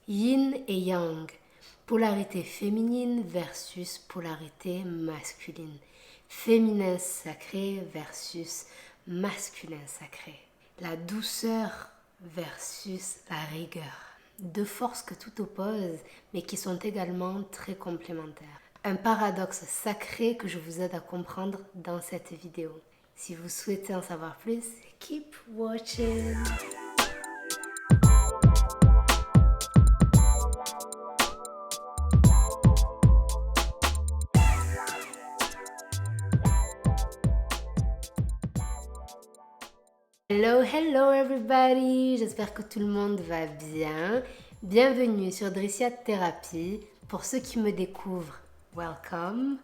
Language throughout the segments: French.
Yin et yang, polarité féminine versus polarité masculine. Féminin sacré versus masculin sacré. La douceur versus la rigueur. Deux forces que tout oppose, mais qui sont également très complémentaires. Un paradoxe sacré que je vous aide à comprendre dans cette vidéo. Si vous souhaitez en savoir plus, keep watching! Hello everybody! J'espère que tout le monde va bien. Bienvenue sur Drissia Thérapie. Pour ceux qui me découvrent, welcome!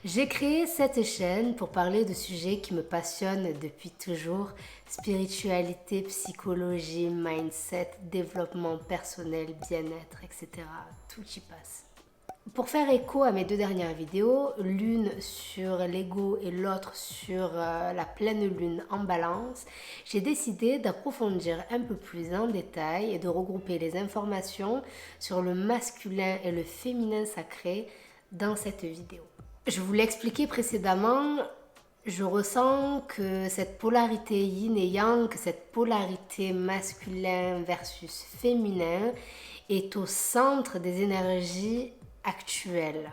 J'ai créé cette chaîne pour parler de sujets qui me passionnent depuis toujours. Spiritualité, psychologie, mindset, développement personnel, bien-être, etc. Tout y passe. Pour faire écho à mes deux dernières vidéos, l'une sur l'ego et l'autre sur la pleine lune en balance, j'ai décidé d'approfondir un peu plus en détail et de regrouper les informations sur le masculin et le féminin sacré dans cette vidéo. Je vous l'ai expliqué précédemment, je ressens que cette polarité yin et yang, que cette polarité masculin versus féminin est au centre des énergies actuelle.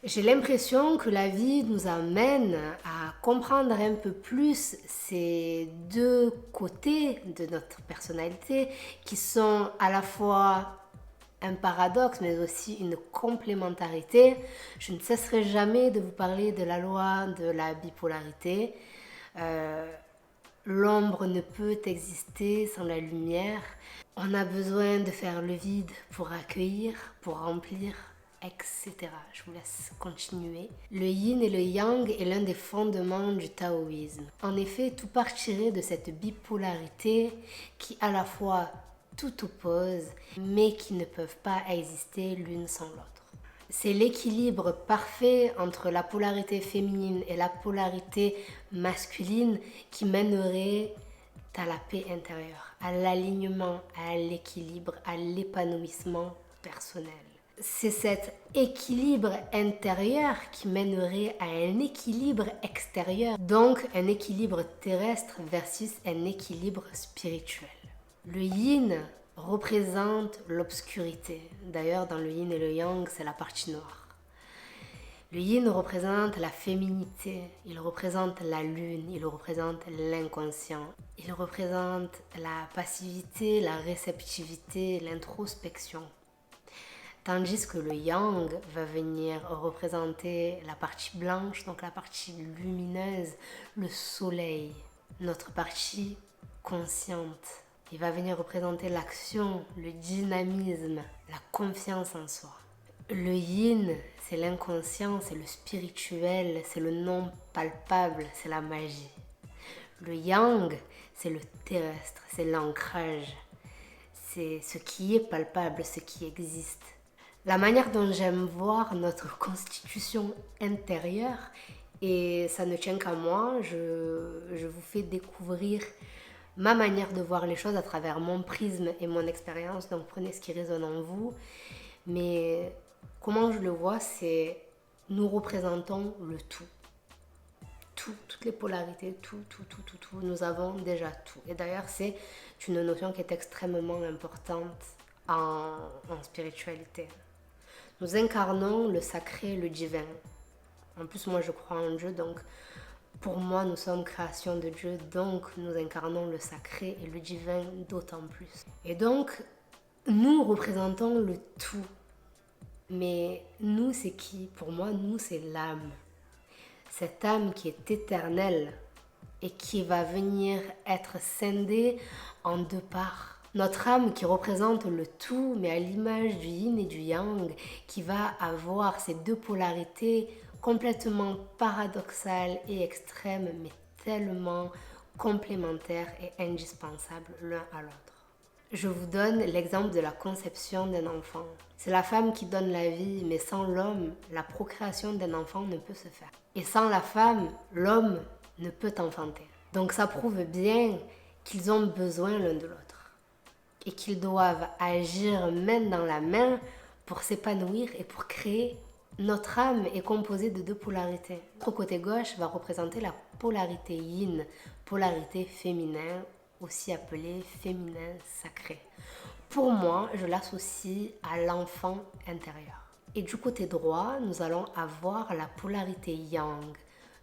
J'ai l'impression que la vie nous amène à comprendre un peu plus ces deux côtés de notre personnalité qui sont à la fois un paradoxe mais aussi une complémentarité. Je ne cesserai jamais de vous parler de la loi de la bipolarité. L'ombre ne peut exister sans la lumière. On a besoin de faire le vide pour accueillir, pour remplir, etc. Je vous laisse continuer. Le yin et le yang est l'un des fondements du taoïsme. En effet, tout partirait de cette bipolarité qui à la fois tout oppose, mais qui ne peuvent pas exister l'une sans l'autre. C'est l'équilibre parfait entre la polarité féminine et la polarité masculine qui mènerait à la paix intérieure, à l'alignement, à l'équilibre, à l'épanouissement personnel. C'est cet équilibre intérieur qui mènerait à un équilibre extérieur, donc un équilibre terrestre versus un équilibre spirituel. Le yin représente l'obscurité. D'ailleurs, dans le yin et le yang, c'est la partie noire. Le yin représente la féminité, il représente la lune, il représente l'inconscient, il représente la passivité, la réceptivité, l'introspection. Tandis que le yang va venir représenter la partie blanche, donc la partie lumineuse, le soleil, notre partie consciente. Il va venir représenter l'action, le dynamisme, la confiance en soi. Le yin, c'est l'inconscient, c'est le spirituel, c'est le non palpable, c'est la magie. Le yang, c'est le terrestre, c'est l'ancrage, c'est ce qui est palpable, ce qui existe. La manière dont j'aime voir notre constitution intérieure, et ça ne tient qu'à moi, je vous fais découvrir ma manière de voir les choses à travers mon prisme et mon expérience, donc prenez ce qui résonne en vous. Mais comment je le vois, c'est nous représentons le tout. Toutes les polarités, tout. Nous avons déjà tout. Et d'ailleurs, c'est une notion qui est extrêmement importante en spiritualité. Nous incarnons le sacré, le divin. En plus, moi, je crois en Dieu, donc pour moi, nous sommes création de Dieu, donc nous incarnons le sacré et le divin d'autant plus. Et donc, nous représentons le tout. Mais nous, c'est qui? Pour moi, nous, c'est l'âme. Cette âme qui est éternelle et qui va venir être scindée en deux parts. Notre âme qui représente le tout, mais à l'image du yin et du yang, qui va avoir ces deux polarités complètement paradoxales et extrêmes, mais tellement complémentaires et indispensables l'un à l'autre. Je vous donne l'exemple de la conception d'un enfant. C'est la femme qui donne la vie, mais sans l'homme, la procréation d'un enfant ne peut se faire. Et sans la femme, l'homme ne peut enfanter. Donc ça prouve bien qu'ils ont besoin l'un de l'autre. et qu'ils doivent agir main dans la main pour s'épanouir et pour créer. Notre âme est composée de deux polarités. Notre côté gauche va représenter la polarité yin, polarité féminin, aussi appelée féminin sacré. Pour moi, je l'associe à l'enfant intérieur. Et du côté droit, nous allons avoir la polarité yang,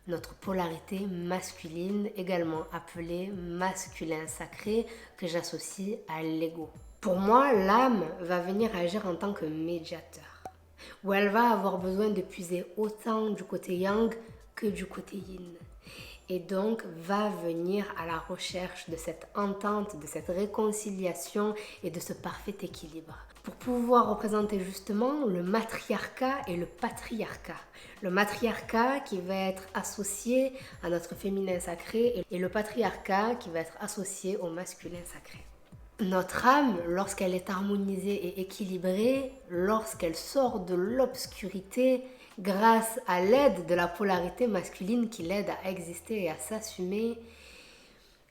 notre polarité masculine, également appelée masculin sacré, que j'associe à l'ego. Pour moi, l'âme va venir agir en tant que médiateur, où elle va avoir besoin de puiser autant du côté yang que du côté yin. Et donc va venir à la recherche de cette entente, de cette réconciliation et de ce parfait équilibre. Pour pouvoir représenter justement le matriarcat et le patriarcat. Le matriarcat qui va être associé à notre féminin sacré et le patriarcat qui va être associé au masculin sacré. Notre âme, lorsqu'elle est harmonisée et équilibrée, lorsqu'elle sort de l'obscurité, grâce à l'aide de la polarité masculine qui l'aide à exister et à s'assumer,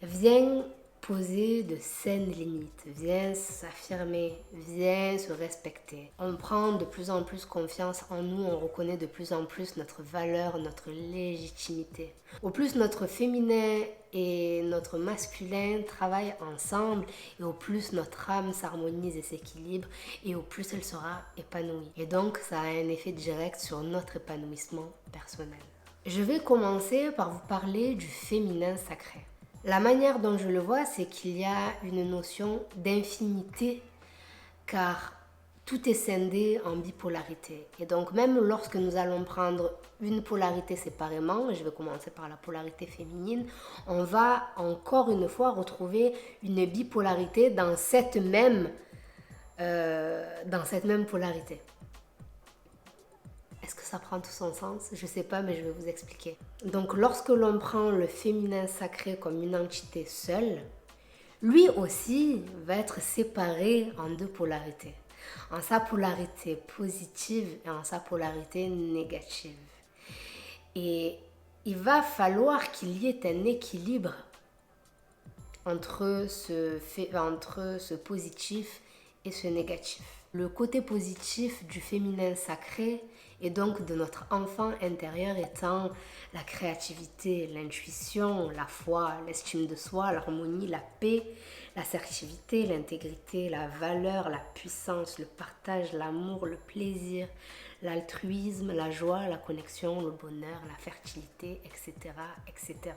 vient poser de saines limites, vient s'affirmer, vient se respecter. On prend de plus en plus confiance en nous, on reconnaît de plus en plus notre valeur, notre légitimité. Au plus notre féminin et notre masculin travaillent ensemble et au plus notre âme s'harmonise et s'équilibre et au plus elle sera épanouie. Et donc ça a un effet direct sur notre épanouissement personnel. Je vais commencer par vous parler du féminin sacré. La manière dont je le vois, c'est qu'il y a une notion d'infinité, car tout est scindé en bipolarité. Et donc même lorsque nous allons prendre une polarité séparément, je vais commencer par la polarité féminine, on va encore une fois retrouver une bipolarité dans cette même polarité. Est-ce que ça prend tout son sens? Je ne sais pas, mais je vais vous expliquer. Donc, lorsque l'on prend le féminin sacré comme une entité seule, lui aussi va être séparé en deux polarités. En sa polarité positive et en sa polarité négative. Et il va falloir qu'il y ait un équilibre entre ce positif et ce négatif. Le côté positif du féminin sacré et donc de notre enfant intérieur étant la créativité, l'intuition, la foi, l'estime de soi, l'harmonie, la paix, l'assertivité, l'intégrité, la valeur, la puissance, le partage, l'amour, le plaisir, l'altruisme, la joie, la connexion, le bonheur, la fertilité, etc., etc.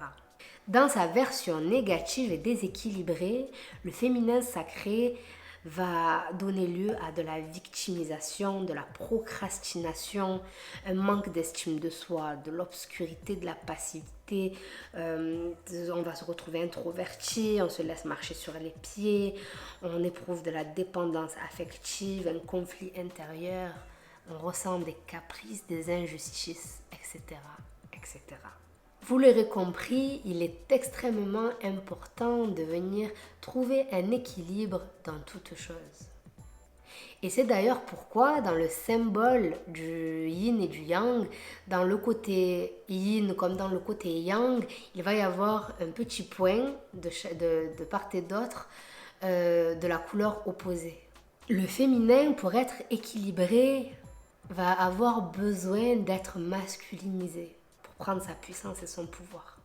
Dans sa version négative et déséquilibrée, le féminin sacré va donner lieu à de la victimisation, de la procrastination, un manque d'estime de soi, de l'obscurité, de la passivité. On va se retrouver introverti, on se laisse marcher sur les pieds, on éprouve de la dépendance affective, un conflit intérieur, on ressent des caprices, des injustices, etc., etc. Vous l'aurez compris, il est extrêmement important de venir trouver un équilibre dans toute chose. Et c'est d'ailleurs pourquoi dans le symbole du yin et du yang, dans le côté yin comme dans le côté yang, il va y avoir un petit point de part et d'autre de la couleur opposée. Le féminin, pour être équilibré, va avoir besoin d'être masculinisé, prendre sa puissance et son pouvoir.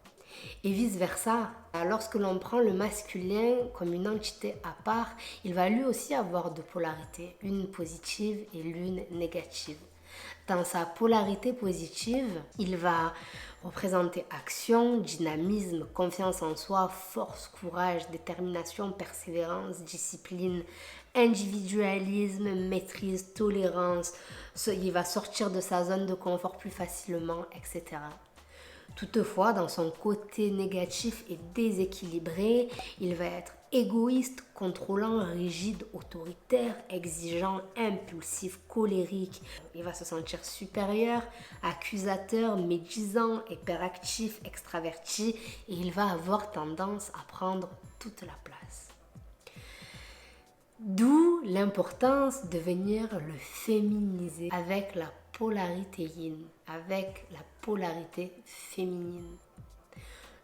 Et vice-versa, lorsque l'on prend le masculin comme une entité à part, il va lui aussi avoir deux polarités, une positive et l'une négative. Dans sa polarité positive, il va représenter action, dynamisme, confiance en soi, force, courage, détermination, persévérance, discipline, individualisme, maîtrise, tolérance. Il va sortir de sa zone de confort plus facilement, etc. Toutefois, dans son côté négatif et déséquilibré, il va être égoïste, contrôlant, rigide, autoritaire, exigeant, impulsif, colérique. Il va se sentir supérieur, accusateur, médisant, hyperactif, extraverti et il va avoir tendance à prendre toute la place. D'où l'importance de venir le féminiser avec la polarité yin, avec la polarité féminine.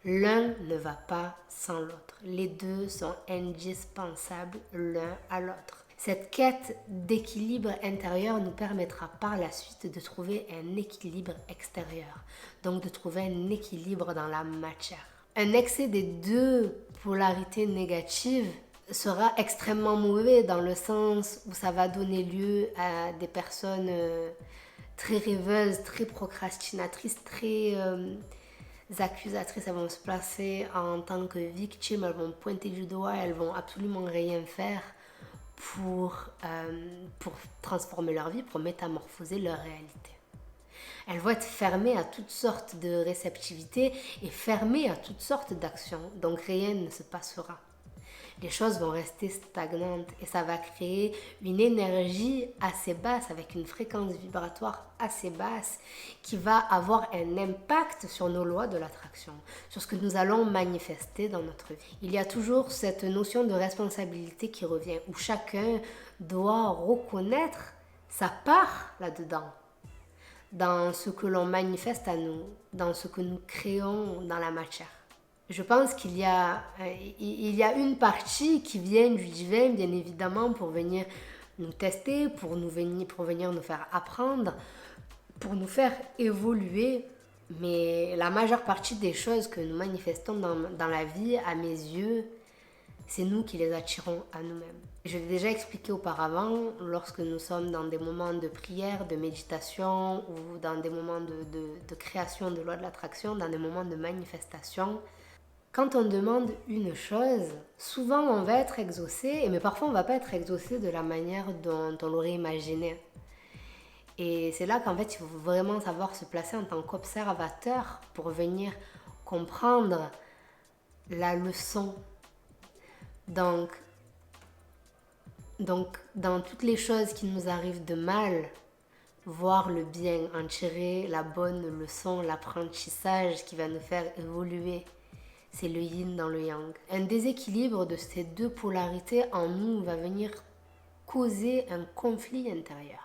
L'un ne va pas sans l'autre. Les deux sont indispensables l'un à l'autre. Cette quête d'équilibre intérieur nous permettra par la suite de trouver un équilibre extérieur. Donc de trouver un équilibre dans la matière. Un excès des deux polarités négatives sera extrêmement mauvais dans le sens où ça va donner lieu à des personnes très rêveuses, très procrastinatrices, très accusatrices. Elles vont se placer en tant que victimes, elles vont pointer du doigt, elles vont absolument rien faire pour transformer leur vie, pour métamorphoser leur réalité. Elles vont être fermées à toutes sortes de réceptivité et fermées à toutes sortes d'actions. Donc rien ne se passera. Les choses vont rester stagnantes et ça va créer une énergie assez basse avec une fréquence vibratoire assez basse qui va avoir un impact sur nos lois de l'attraction, sur ce que nous allons manifester dans notre vie. Il y a toujours cette notion de responsabilité qui revient où chacun doit reconnaître sa part là-dedans, dans ce que l'on manifeste à nous, dans ce que nous créons dans la matière. Je pense qu'il y a une partie qui vient du divin, bien évidemment, pour venir nous tester, pour venir nous faire apprendre, pour nous faire évoluer. Mais la majeure partie des choses que nous manifestons dans la vie, à mes yeux, c'est nous qui les attirons à nous-mêmes. Je l'ai déjà expliqué auparavant, lorsque nous sommes dans des moments de prière, de méditation ou dans des moments de création de loi de l'attraction, dans des moments de manifestation. Quand on demande une chose, souvent on va être exaucé, mais parfois on ne va pas être exaucé de la manière dont on l'aurait imaginé. Et c'est là qu'en fait il faut vraiment savoir se placer en tant qu'observateur pour venir comprendre la leçon. Donc dans toutes les choses qui nous arrivent de mal, voir le bien, en tirer la bonne leçon, l'apprentissage qui va nous faire évoluer. C'est le yin dans le yang. Un déséquilibre de ces deux polarités en nous va venir causer un conflit intérieur.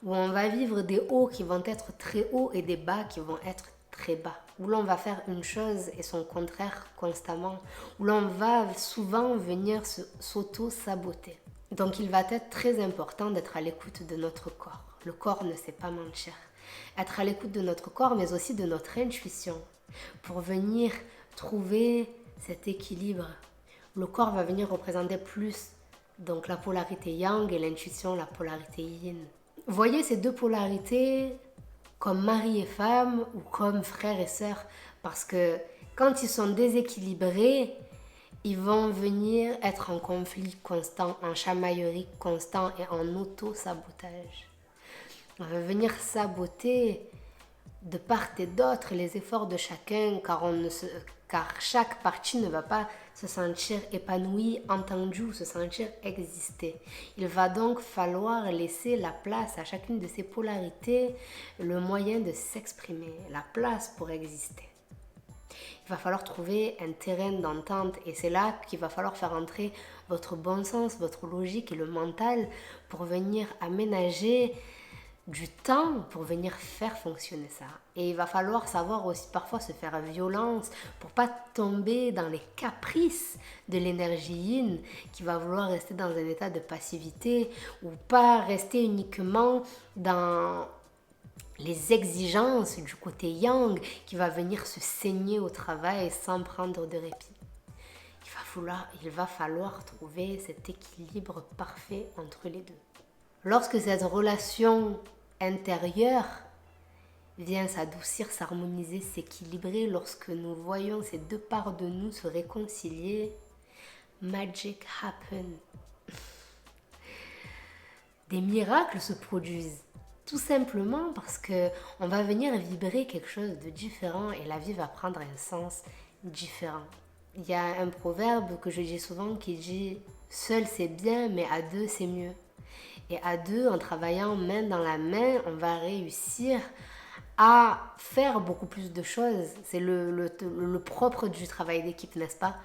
Où on va vivre des hauts qui vont être très hauts et des bas qui vont être très bas. Où l'on va faire une chose et son contraire constamment. Où l'on va souvent venir s'auto-saboter. Donc il va être très important d'être à l'écoute de notre corps. Le corps ne sait pas mentir. Être à l'écoute de notre corps mais aussi de notre intuition. Pour venir trouver cet équilibre. Le corps va venir représenter plus donc la polarité yang et l'intuition la polarité yin. Voyez ces deux polarités comme mari et femme ou comme frère et sœur parce que quand ils sont déséquilibrés, ils vont venir être en conflit constant, en chamaillerie constant et en auto-sabotage. On va venir saboter de part et d'autre les efforts de chacun car chaque partie ne va pas se sentir épanouie, entendue ou se sentir exister. Il va donc falloir laisser la place à chacune de ces polarités, le moyen de s'exprimer, la place pour exister. Il va falloir trouver un terrain d'entente et c'est là qu'il va falloir faire entrer votre bon sens, votre logique et le mental pour venir aménager du temps pour venir faire fonctionner ça. Et il va falloir savoir aussi parfois se faire violence pour pas tomber dans les caprices de l'énergie yin qui va vouloir rester dans un état de passivité ou pas rester uniquement dans les exigences du côté yang qui va venir se saigner au travail sans prendre de répit. Il va falloir trouver cet équilibre parfait entre les deux. Lorsque cette relation intérieure vient s'adoucir, s'harmoniser, s'équilibrer, lorsque nous voyons ces deux parts de nous se réconcilier, magic happen. Des miracles se produisent. Tout simplement parce qu'on va venir vibrer quelque chose de différent et la vie va prendre un sens différent. Il y a un proverbe que je dis souvent qui dit « Seul c'est bien, mais à deux c'est mieux ». Et à deux, en travaillant main dans la main, on va réussir à faire beaucoup plus de choses. C'est le propre du travail d'équipe, n'est-ce pas?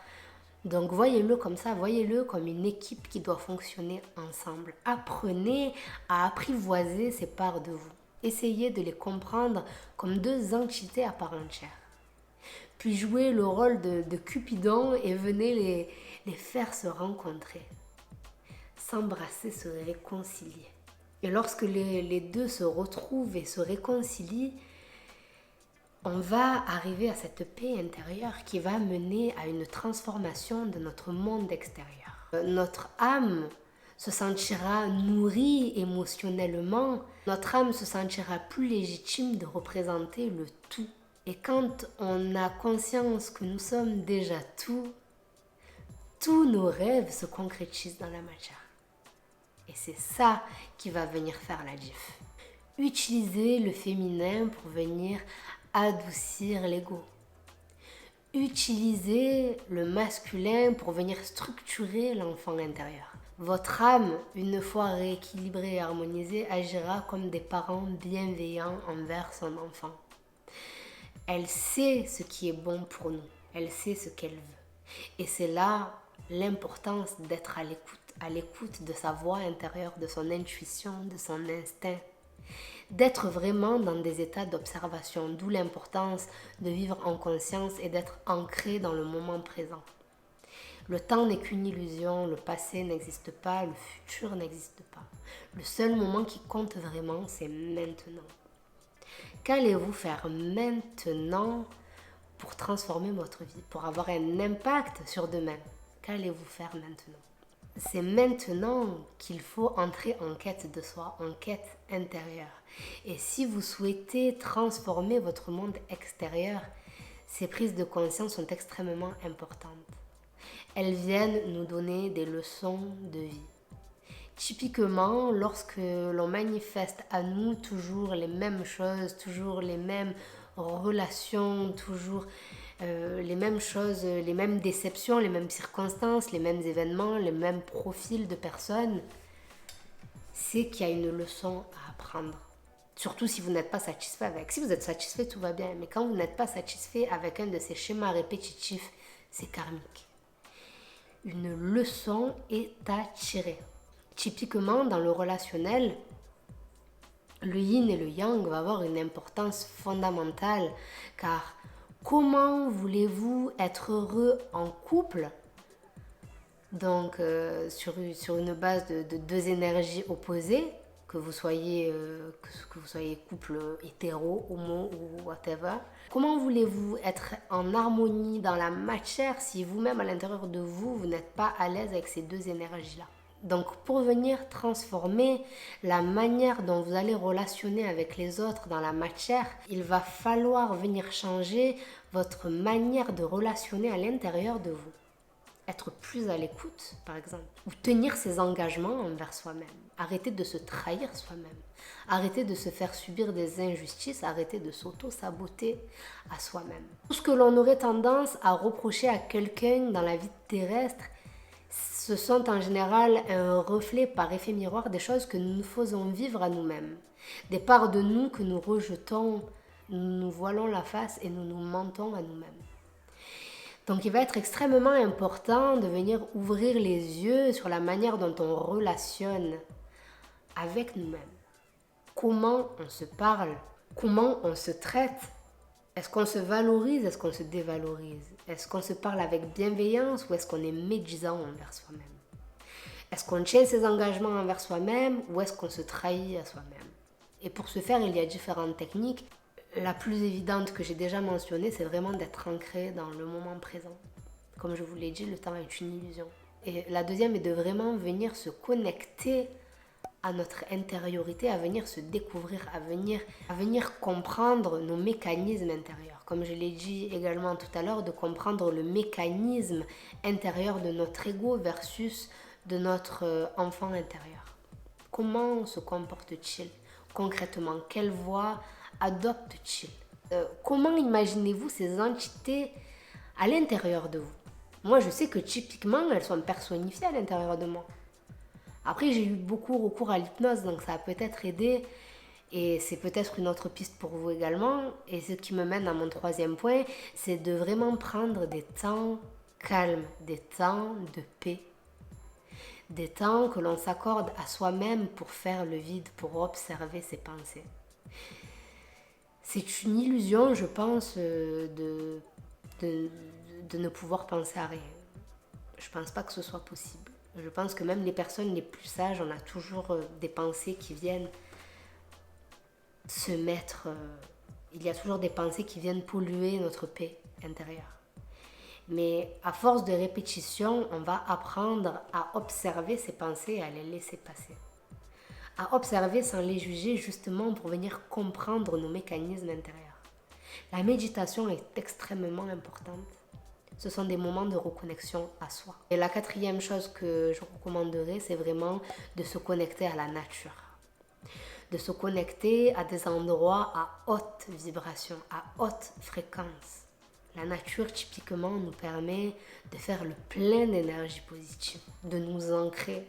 Donc voyez-le comme ça, voyez-le comme une équipe qui doit fonctionner ensemble. Apprenez à apprivoiser ces parts de vous. Essayez de les comprendre comme deux entités à part entière. puis jouez le rôle de Cupidon et venez les faire se rencontrer, s'embrasser, se réconcilier. Et lorsque les deux se retrouvent et se réconcilient, on va arriver à cette paix intérieure qui va mener à une transformation de notre monde extérieur. Notre âme se sentira nourrie émotionnellement, notre âme se sentira plus légitime de représenter le tout. Et quand on a conscience que nous sommes déjà tout, tous nos rêves se concrétisent dans la matière. Et c'est ça qui va venir faire la diff. Utilisez le féminin pour venir adoucir l'ego. Utilisez le masculin pour venir structurer l'enfant intérieur. Votre âme, une fois rééquilibrée et harmonisée, agira comme des parents bienveillants envers son enfant. Elle sait ce qui est bon pour nous. Elle sait ce qu'elle veut. Et c'est là l'importance d'être à l'écoute de sa voix intérieure, de son intuition, de son instinct. D'être vraiment dans des états d'observation, d'où l'importance de vivre en conscience et d'être ancré dans le moment présent. Le temps n'est qu'une illusion, le passé n'existe pas, le futur n'existe pas. Le seul moment qui compte vraiment, c'est maintenant. Qu'allez-vous faire maintenant pour transformer votre vie, pour avoir un impact sur demain? Qu'allez-vous faire maintenant? C'est maintenant qu'il faut entrer en quête de soi, en quête intérieure. Et si vous souhaitez transformer votre monde extérieur, ces prises de conscience sont extrêmement importantes. Elles viennent nous donner des leçons de vie. Typiquement, lorsque l'on manifeste à nous toujours les mêmes choses, toujours les mêmes relations, toujours les mêmes choses, les mêmes déceptions, les mêmes circonstances, les mêmes événements, les mêmes profils de personnes, c'est qu'il y a une leçon à apprendre. Surtout si vous n'êtes pas satisfait avec. Si vous êtes satisfait, tout va bien. Mais quand vous n'êtes pas satisfait avec un de ces schémas répétitifs, c'est karmique. Une leçon est à tirer. Typiquement, dans le relationnel, le yin et le yang vont avoir une importance fondamentale, car comment voulez-vous être heureux en couple? Donc, sur une base de deux énergies opposées, que vous soyez couple hétéro, homo ou whatever. Comment voulez-vous être en harmonie dans la matière si vous-même à l'intérieur de vous, vous n'êtes pas à l'aise avec ces deux énergies-là? Donc pour venir transformer la manière dont vous allez relationner avec les autres dans la matière, il va falloir venir changer votre manière de relationner à l'intérieur de vous. Être plus à l'écoute, par exemple. Ou tenir ses engagements envers soi-même. Arrêter de se trahir soi-même. Arrêter de se faire subir des injustices. Arrêter de s'auto-saboter à soi-même. Tout ce que l'on aurait tendance à reprocher à quelqu'un dans la vie terrestre, ce sont en général un reflet par effet miroir des choses que nous nous faisons vivre à nous-mêmes. Des parts de nous que nous rejetons, nous nous voilons la face et nous nous mentons à nous-mêmes. Donc il va être extrêmement important de venir ouvrir les yeux sur la manière dont on relationne avec nous-mêmes. Comment on se parle, comment on se traite. Est-ce qu'on se valorise, est-ce qu'on se dévalorise? Est-ce qu'on se parle avec bienveillance ou est-ce qu'on est médisant envers soi-même? Est-ce qu'on tient ses engagements envers soi-même ou est-ce qu'on se trahit à soi-même? Et pour ce faire, il y a différentes techniques. La plus évidente que j'ai déjà mentionnée, c'est vraiment d'être ancré dans le moment présent. Comme je vous l'ai dit, le temps est une illusion. Et la deuxième est de vraiment venir se connecter à notre intériorité, à venir se découvrir, à venir comprendre nos mécanismes intérieurs. Comme je l'ai dit également tout à l'heure, de comprendre le mécanisme intérieur de notre ego versus de notre enfant intérieur. Comment se comporte-t-il concrètement? Quelle voie adopte-t-il? Comment imaginez-vous ces entités à l'intérieur de vous? Moi, je sais que typiquement, elles sont personnifiées à l'intérieur de moi. Après, j'ai eu beaucoup recours à l'hypnose, donc ça a peut-être aidé. Et c'est peut-être une autre piste pour vous également. Et ce qui me mène à mon troisième point, c'est de vraiment prendre des temps calmes, des temps de paix. Des temps que l'on s'accorde à soi-même pour faire le vide, pour observer ses pensées. C'est une illusion, je pense, de de ne pouvoir penser à rien. Je pense pas que ce soit possible. Je pense que même les personnes les plus sages, on a toujours des pensées qui viennent se mettre... il y a toujours des pensées qui viennent polluer notre paix intérieure. Mais à force de répétition, on va apprendre à observer ces pensées et à les laisser passer. À observer sans les juger justement pour venir comprendre nos mécanismes intérieurs. La méditation est extrêmement importante. Ce sont des moments de reconnexion à soi. Et la quatrième chose que je recommanderais, c'est vraiment de se connecter à la nature. De se connecter à des endroits à haute vibration, à haute fréquence. La nature, typiquement, nous permet de faire le plein d'énergie positive, de nous ancrer.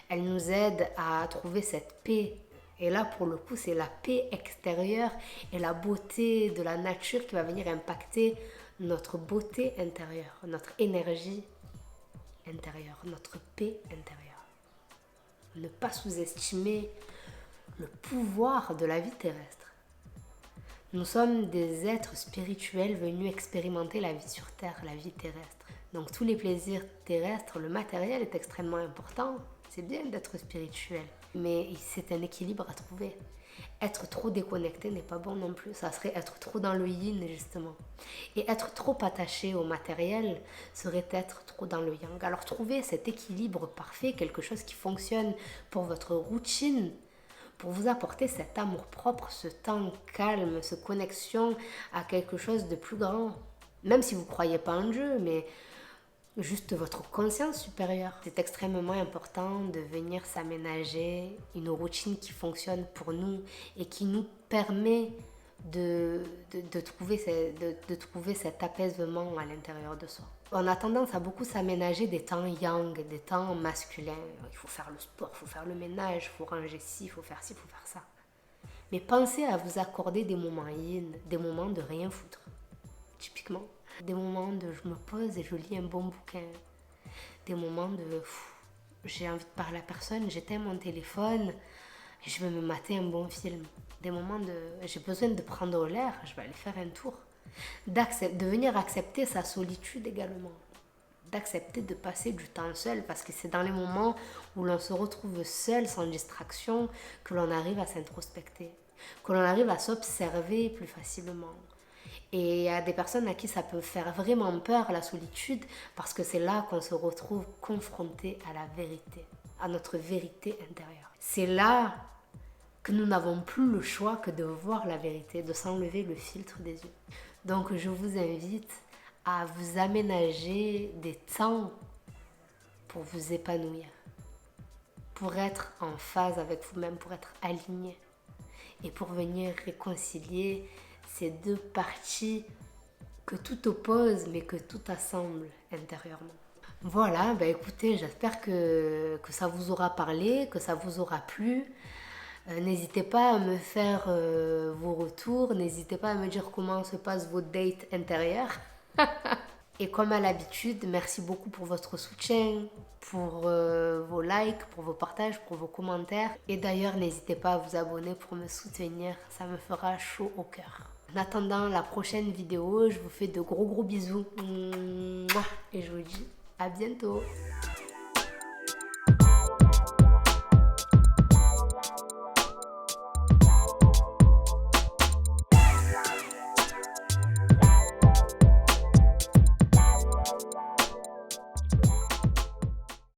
Elle nous aide à trouver cette paix. Et là, pour le coup, c'est la paix extérieure et la beauté de la nature qui va venir impacter notre beauté intérieure, notre énergie intérieure, notre paix intérieure. Ne pas sous-estimer le pouvoir de la vie terrestre. Nous sommes des êtres spirituels venus expérimenter la vie sur Terre, la vie terrestre. Donc tous les plaisirs terrestres, le matériel est extrêmement important. C'est bien d'être spirituel, mais c'est un équilibre à trouver. Être trop déconnecté n'est pas bon non plus. Ça serait être trop dans le yin, justement. Et être trop attaché au matériel serait être trop dans le yang. Alors trouver cet équilibre parfait, quelque chose qui fonctionne pour votre routine, pour vous apporter cet amour-propre, ce temps calme, cette connexion à quelque chose de plus grand. Même si vous ne croyez pas en Dieu, mais juste votre conscience supérieure. C'est extrêmement important de venir s'aménager une routine qui fonctionne pour nous et qui nous permet de trouver cet apaisement à l'intérieur de soi. On a tendance à beaucoup s'aménager des temps yang, des temps masculins. Il faut faire le sport, il faut faire le ménage, il faut ranger ci, il faut faire ci, il faut faire ça. Mais pensez à vous accorder des moments yin, des moments de rien foutre. Typiquement, des moments de je me pose et je lis un bon bouquin. Des moments de j'ai envie de parler à personne, j'éteins mon téléphone et je vais me mater un bon film. Des moments de j'ai besoin de prendre l'air, je vais aller faire un tour. De venir accepter sa solitude également. D'accepter de passer du temps seul parce que c'est dans les moments où l'on se retrouve seul, sans distraction, que l'on arrive à s'introspecter, que l'on arrive à s'observer plus facilement. Et il y a des personnes à qui ça peut faire vraiment peur, la solitude, parce que c'est là qu'on se retrouve confronté à la vérité, à notre vérité intérieure. C'est là que nous n'avons plus le choix que de voir la vérité, de s'enlever le filtre des yeux. Donc je vous invite à vous aménager des temps pour vous épanouir, pour être en phase avec vous-même, pour être aligné et pour venir réconcilier ces deux parties que tout oppose mais que tout assemble intérieurement. Voilà, écoutez, j'espère que ça vous aura parlé, que ça vous aura plu. N'hésitez pas à me faire vos retours, n'hésitez pas à me dire comment se passe votre date intérieure. Et comme à l'habitude, merci beaucoup pour votre soutien, pour vos likes, pour vos partages, pour vos commentaires. Et d'ailleurs, n'hésitez pas à vous abonner pour me soutenir, ça me fera chaud au cœur. En attendant la prochaine vidéo, je vous fais de gros bisous. Et je vous dis à bientôt.